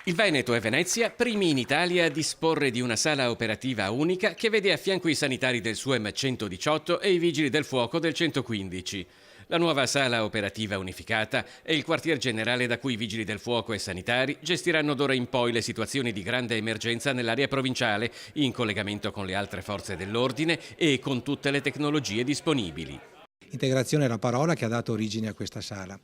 Il Veneto e Venezia, primi in Italia a disporre di una sala operativa unica che vede a fianco i sanitari del SUEM 118 e i vigili del fuoco del 115. La nuova sala operativa unificata è il quartier generale da cui i vigili del fuoco e sanitari gestiranno d'ora in poi le situazioni di grande emergenza nell'area provinciale, in collegamento con le altre forze dell'ordine e con tutte le tecnologie disponibili. Integrazione è la parola che ha dato origine a questa sala.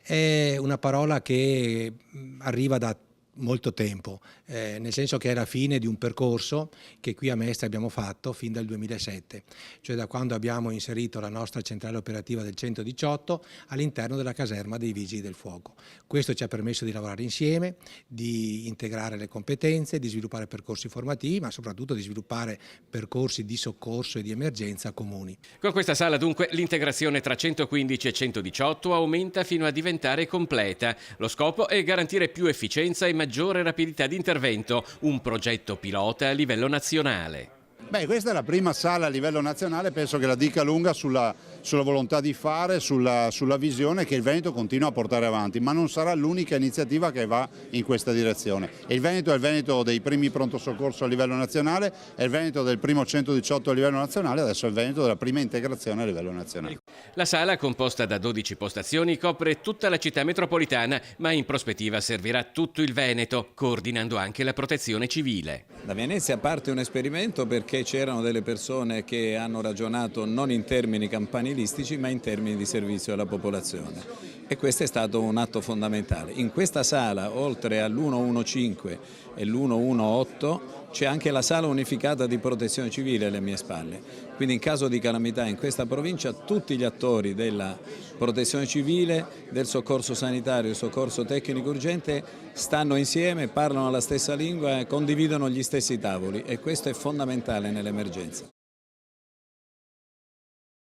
È una parola che arriva da molto tempo, nel senso che è la fine di un percorso che qui a Mestre abbiamo fatto fin dal 2007, cioè da quando abbiamo inserito la nostra centrale operativa del 118 all'interno della caserma dei Vigili del Fuoco. Questo ci ha permesso di lavorare insieme, di integrare le competenze, di sviluppare percorsi formativi, ma soprattutto di sviluppare percorsi di soccorso e di emergenza comuni. Con questa sala dunque l'integrazione tra 115 e 118 aumenta fino a diventare completa. Lo scopo è garantire più efficienza e maggiore rapidità di intervento, un progetto pilota a livello nazionale. Questa è la prima sala a livello nazionale, penso che la dica lunga sulla volontà di fare, sulla visione che il Veneto continua a portare avanti, ma non sarà l'unica iniziativa che va in questa direzione. E il Veneto è il Veneto dei primi pronto soccorso a livello nazionale, è il Veneto del primo 118 a livello nazionale, adesso è il Veneto della prima integrazione a livello nazionale. La sala, composta da 12 postazioni, copre tutta la città metropolitana, ma in prospettiva servirà tutto il Veneto, coordinando anche la protezione civile. Da Venezia parte un esperimento perché c'erano delle persone che hanno ragionato non in termini campanilistici ma in termini di servizio alla popolazione e questo è stato un atto fondamentale. In questa sala, oltre all'115 e l'118, c'è anche la sala unificata di protezione civile alle mie spalle, quindi in caso di calamità in questa provincia tutti gli attori della protezione civile, del soccorso sanitario e soccorso tecnico urgente stanno insieme, parlano la stessa lingua e condividono gli stessi tavoli e questo è fondamentale nell'emergenza.